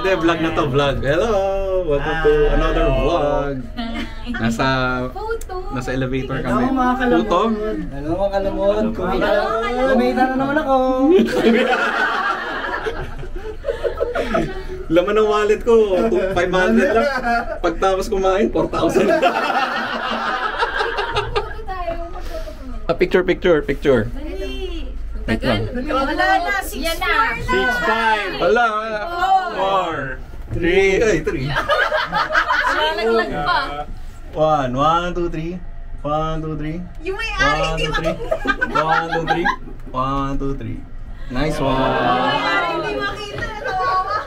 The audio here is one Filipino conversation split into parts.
Hindi, vlog na to, vlog. Hello! Welcome to another vlog. Nasa elevator kami. Hello mga kalamod. Puto? Hello mga kalamod. Kumita na naman ako. Laman ng wallet ko, 500 lang. Pagtapos kumain, 4,000. Picture. Wait lang. Wala na, 6'5". Wala. 4, 3, ay 3. Nalaglag pa. 1, 2, 3. 1, 2, 3. Yung may-ari hindi 1, 2, 3. 1, 2, 3. Nice one. May-ari hindi makita. Kawawa.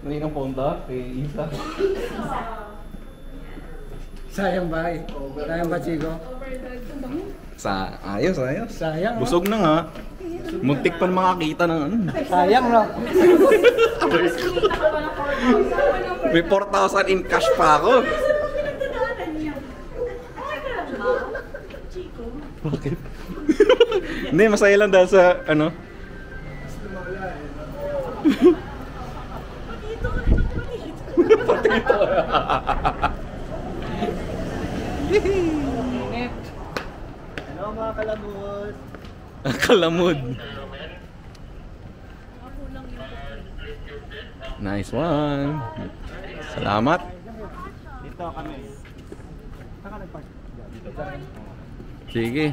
Maninang punta kay Isa. Sayang ba? Sayang ba, Chico? Ayos. Sayang. Busog na nga. Muntik pa makakita ng ano. Sayang, no? May 4,000 in cash pa ako. Bakit? Hindi, masaya lang dahil sa ano. Patito. Hello mga kalamod. Kalamod. Nice one. Salamat. Dito kami. Saan ka nagpark? Sige.